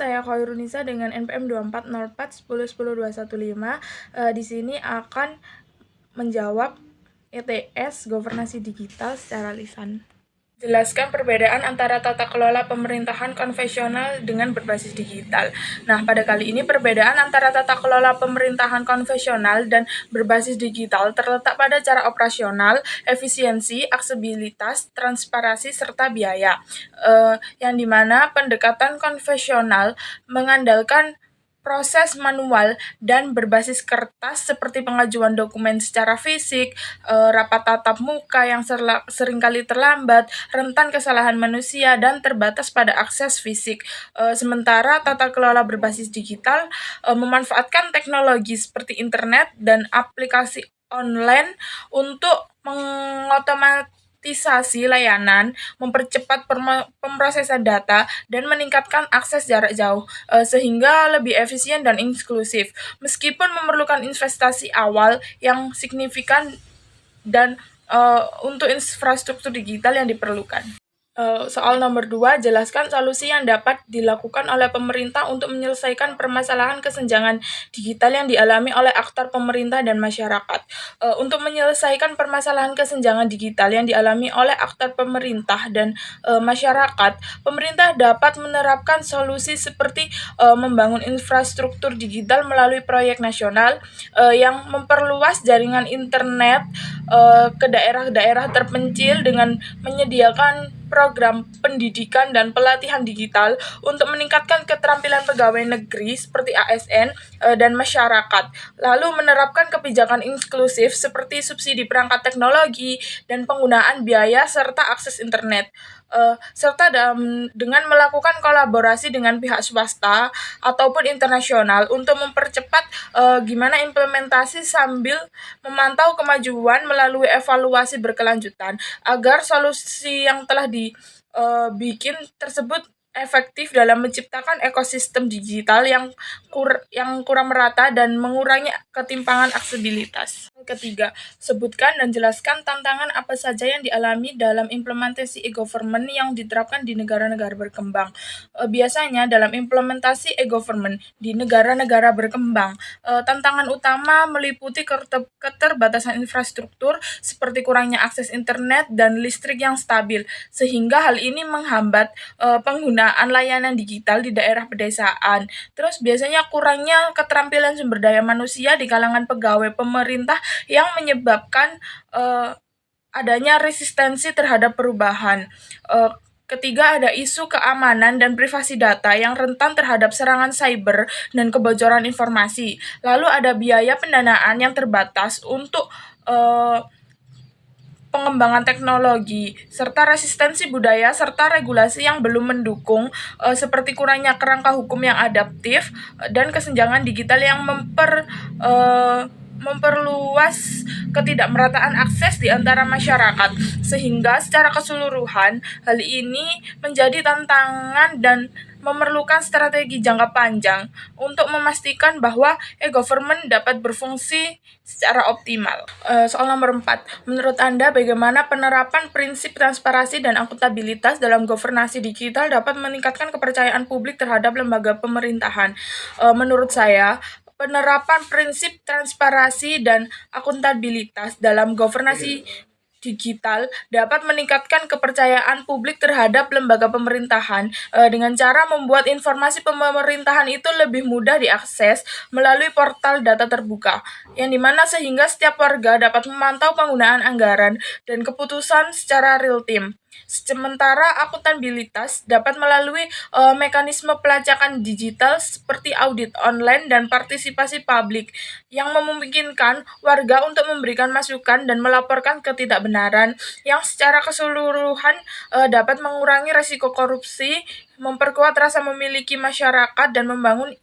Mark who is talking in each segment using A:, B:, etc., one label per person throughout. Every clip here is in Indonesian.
A: Saya Khairunisa dengan NPM 240410102115. Di sini akan menjawab ETS Governasi Digital secara lisan. Jelaskan perbedaan antara tata kelola pemerintahan konvensional dengan berbasis digital. Nah, pada kali ini perbedaan antara tata kelola pemerintahan konvensional dan berbasis digital terletak pada cara operasional, efisiensi, aksesibilitas, transparansi, serta biaya. Yang dimana pendekatan konvensional mengandalkan proses manual dan berbasis kertas seperti pengajuan dokumen secara fisik, rapat tatap muka yang seringkali terlambat, rentan kesalahan manusia, dan terbatas pada akses fisik. Sementara tata kelola berbasis digital memanfaatkan teknologi seperti internet dan aplikasi online untuk mengotomatisasi layanan, mempercepat pemrosesan data, dan meningkatkan akses jarak jauh, sehingga lebih efisien dan inklusif. Meskipun memerlukan investasi awal yang signifikan dan untuk infrastruktur digital yang diperlukan. Soal nomor 2, jelaskan solusi yang dapat dilakukan oleh pemerintah untuk menyelesaikan permasalahan kesenjangan digital yang dialami oleh aktor pemerintah dan masyarakat. Untuk menyelesaikan permasalahan kesenjangan digital yang dialami oleh aktor pemerintah dan masyarakat, pemerintah dapat menerapkan solusi seperti membangun infrastruktur digital melalui proyek nasional yang memperluas jaringan internet ke daerah-daerah terpencil dengan menyediakan program pendidikan dan pelatihan digital untuk meningkatkan keterampilan pegawai negeri seperti ASN dan masyarakat. Lalu menerapkan kebijakan inklusif seperti subsidi perangkat teknologi dan penggunaan biaya serta akses internet. Serta dengan melakukan kolaborasi dengan pihak swasta ataupun internasional untuk mempercepat gimana implementasi sambil memantau kemajuan melalui evaluasi berkelanjutan agar solusi yang telah dibikin tersebut efektif dalam menciptakan ekosistem digital yang kurang merata dan mengurangi ketimpangan aksesibilitas. Ketiga, sebutkan dan jelaskan tantangan apa saja yang dialami dalam implementasi e-government yang diterapkan di negara-negara berkembang. Biasanya dalam implementasi e-government di negara-negara berkembang, tantangan utama meliputi keterbatasan infrastruktur seperti kurangnya akses internet dan listrik yang stabil, sehingga hal ini menghambat penggunaan layanan digital di daerah pedesaan. Terus biasanya kurangnya keterampilan sumber daya manusia di kalangan pegawai pemerintah yang menyebabkan adanya resistensi terhadap perubahan. Ketiga, ada isu keamanan dan privasi data yang rentan terhadap serangan cyber dan kebocoran informasi. Lalu ada biaya pendanaan yang terbatas untuk pengembangan teknologi, serta resistensi budaya serta regulasi yang belum mendukung, seperti kurangnya kerangka hukum yang adaptif dan kesenjangan digital yang memperluas ketidakmerataan akses di antara masyarakat, sehingga secara keseluruhan hal ini menjadi tantangan dan memerlukan strategi jangka panjang untuk memastikan bahwa e-government dapat berfungsi secara optimal. Soal nomor 4, menurut Anda bagaimana penerapan prinsip transparansi dan akuntabilitas dalam governasi digital dapat meningkatkan kepercayaan publik terhadap lembaga pemerintahan? Menurut saya, penerapan prinsip transparansi dan akuntabilitas dalam governasi digital dapat meningkatkan kepercayaan publik terhadap lembaga pemerintahan dengan cara membuat informasi pemerintahan itu lebih mudah diakses melalui portal data terbuka, yang dimana sehingga setiap warga dapat memantau penggunaan anggaran dan keputusan secara real-time. Sementara akuntabilitas dapat melalui mekanisme pelacakan digital seperti audit online dan partisipasi publik yang memungkinkan warga untuk memberikan masukan dan melaporkan ketidakbenaran yang secara keseluruhan dapat mengurangi risiko korupsi, memperkuat rasa memiliki masyarakat, dan membangun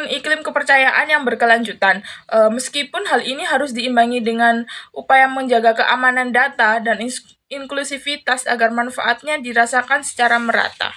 A: iklim kepercayaan yang berkelanjutan. Meskipun hal ini harus diimbangi dengan upaya menjaga keamanan data dan inklusivitas agar manfaatnya dirasakan secara merata.